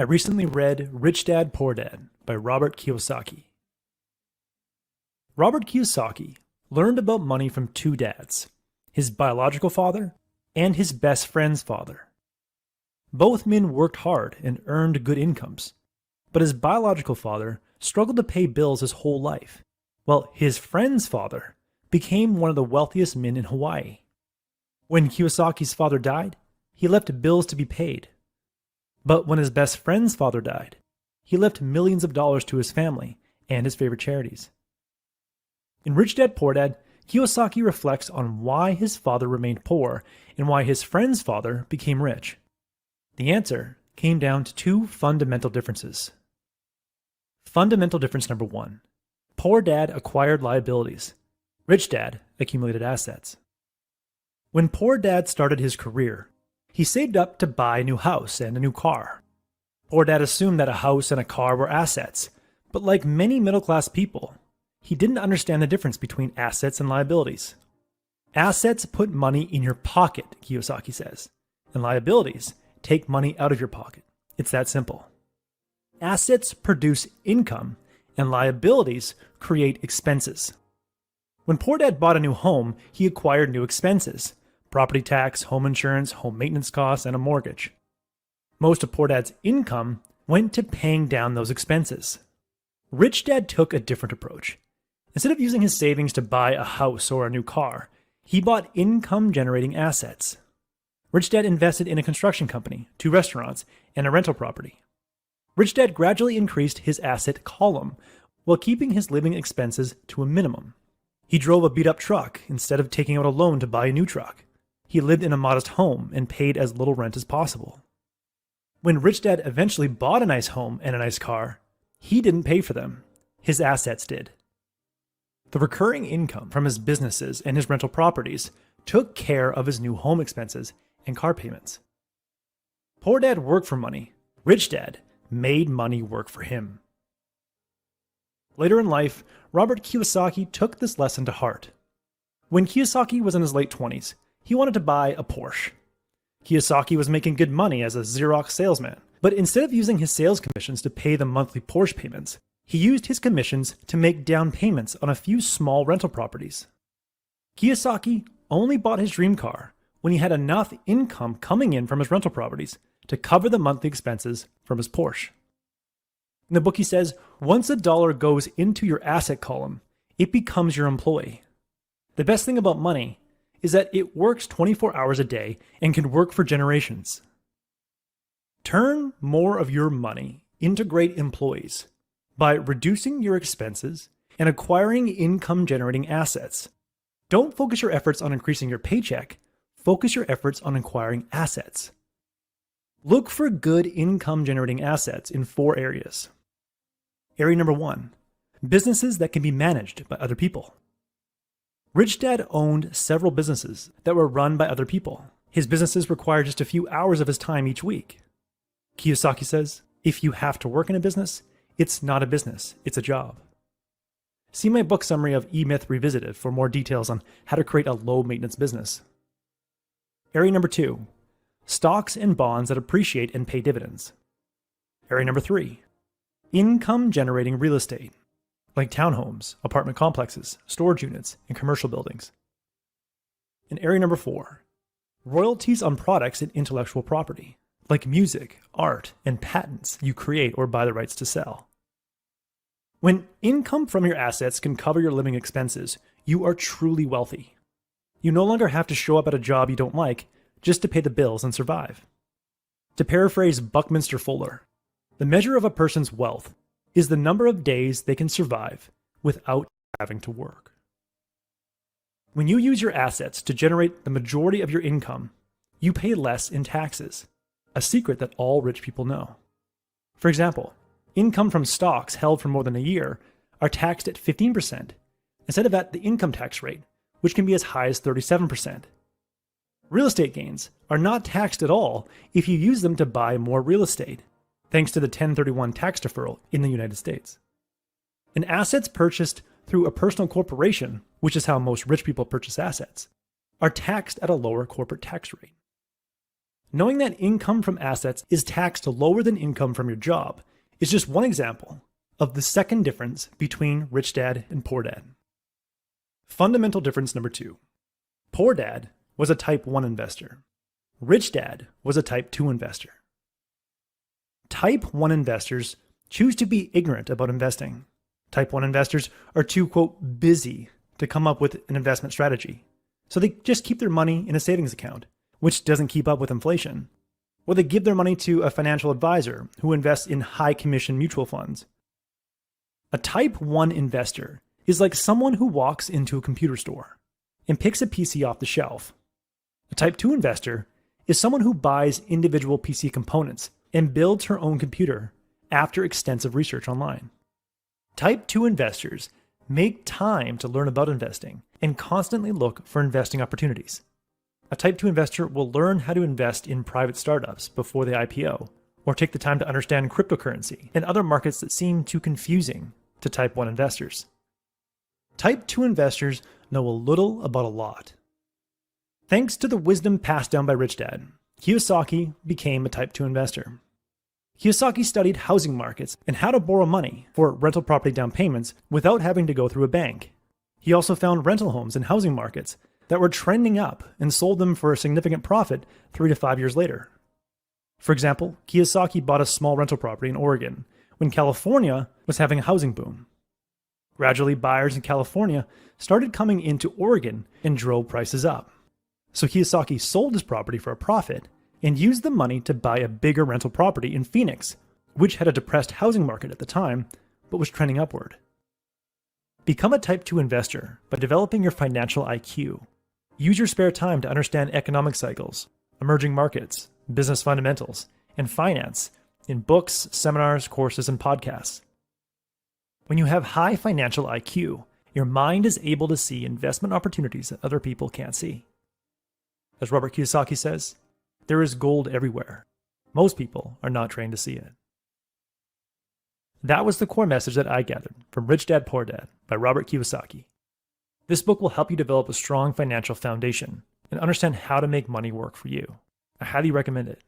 recently read Rich Dad, Poor Dad by Robert Kiyosaki. Robert Kiyosaki learned about money from two dads, his biological father and his best friend's father. Both men worked hard and earned good incomes, but his biological father struggled to pay bills his whole life, while his friend's father became one of the wealthiest men in Hawaii. When Kiyosaki's father died, he left bills to be paid. But when his best friend's father died, he left millions of dollars to his family and his favorite charities. In Rich Dad, Poor Dad, Kiyosaki reflects on why his father remained poor and why his friend's father became rich. The answer came down to two fundamental differences. Fundamental difference number one: Poor Dad acquired liabilities. Rich Dad accumulated assets. When Poor Dad started his career, he saved up to buy a new house and a new car. Poor Dad assumed that a house and a car were assets, but like many middle-class people, he didn't understand the difference between assets and liabilities. Assets put money in your pocket, Kiyosaki says, and liabilities take money out of your pocket. It's that simple. Assets produce income, and liabilities create expenses. When Poor Dad bought a new home, he acquired new expenses: property tax, home insurance, home maintenance costs, and a mortgage. Most of Poor Dad's income went to paying down those expenses. Rich Dad took a different approach. Instead of using his savings to buy a house or a new car, he bought income-generating assets. Rich Dad invested in a construction company, 2 restaurants, and a rental property. Rich Dad gradually increased his asset column while keeping his living expenses to a minimum. He drove a beat-up truck instead of taking out a loan to buy a new truck. He lived in a modest home and paid as little rent as possible. When Rich Dad eventually bought a nice home and a nice car, he didn't pay for them. His assets did. The recurring income from his businesses and his rental properties took care of his new home expenses and car payments. Poor Dad worked for money. Rich Dad made money work for him. Later in life, Robert Kiyosaki took this lesson to heart. When Kiyosaki was in his late 20s, he wanted to buy a Porsche. Kiyosaki was making good money as a Xerox salesman, but instead of using his sales commissions to pay the monthly Porsche payments, he used his commissions to make down payments on a few small rental properties. Kiyosaki only bought his dream car when he had enough income coming in from his rental properties to cover the monthly expenses from his Porsche. In the book he says, once a dollar goes into your asset column, it becomes your employee. The best thing about money is that it works 24 hours a day and can work for generations. Turn more of your money into great employees by reducing your expenses and acquiring income-generating assets. Don't focus your efforts on increasing your paycheck. Focus your efforts on acquiring assets. Look for good income-generating assets in 4 areas. Area number 1, businesses that can be managed by other people. Rich Dad owned several businesses that were run by other people. His businesses required just a few hours of his time each week. Kiyosaki says, if you have to work in a business, it's not a business, it's a job. See my book summary of E-Myth Revisited for more details on how to create a low-maintenance business. Area number 2, stocks and bonds that appreciate and pay dividends. Area number 3, income-generating real estate, like townhomes, apartment complexes, storage units, and commercial buildings. And area number 4, royalties on products and intellectual property, like music, art, and patents you create or buy the rights to sell. When income from your assets can cover your living expenses, you are truly wealthy. You no longer have to show up at a job you don't like just to pay the bills and survive. To paraphrase Buckminster Fuller, the measure of a person's wealth is the number of days they can survive without having to work. When you use your assets to generate the majority of your income, you pay less in taxes, a secret that all rich people know. For example, income from stocks held for more than a year are taxed at 15% instead of at the income tax rate, which can be as high as 37%. Real estate gains are not taxed at all if you use them to buy more real estate, thanks to the 1031 tax deferral in the United States. And assets purchased through a personal corporation, which is how most rich people purchase assets, are taxed at a lower corporate tax rate. Knowing that income from assets is taxed lower than income from your job is just one example of the second difference between rich dad and poor dad. Fundamental difference number 2. Poor dad was a type 1 investor. Rich dad was a type 2 investor. Type 1 investors choose to be ignorant about investing. Type 1 investors are too, quote, busy to come up with an investment strategy. So they just keep their money in a savings account, which doesn't keep up with inflation. Or they give their money to a financial advisor who invests in high commission mutual funds. A type 1 investor is like someone who walks into a computer store and picks a PC off the shelf. A type 2 investor is someone who buys individual PC components and builds her own computer after extensive research online. Type 2 investors make time to learn about investing and constantly look for investing opportunities. A type 2 investor will learn how to invest in private startups before they IPO, or take the time to understand cryptocurrency and other markets that seem too confusing to type 1 investors. Type 2 investors know a little about a lot. Thanks to the wisdom passed down by Rich Dad, Kiyosaki became a type 2 investor. Kiyosaki studied housing markets and how to borrow money for rental property down payments without having to go through a bank. He also found rental homes in housing markets that were trending up and sold them for a significant profit 3 to 5 years later. For example, Kiyosaki bought a small rental property in Oregon when California was having a housing boom. Gradually, buyers in California started coming into Oregon and drove prices up. So Kiyosaki sold his property for a profit and used the money to buy a bigger rental property in Phoenix, which had a depressed housing market at the time, but was trending upward. Become a type 2 investor by developing your financial IQ. Use your spare time to understand economic cycles, emerging markets, business fundamentals, and finance in books, seminars, courses, and podcasts. When you have high financial IQ, your mind is able to see investment opportunities that other people can't see. As Robert Kiyosaki says, there is gold everywhere. Most people are not trained to see it. That was the core message that I gathered from Rich Dad, Poor Dad by Robert Kiyosaki. This book will help you develop a strong financial foundation and understand how to make money work for you. I highly recommend it.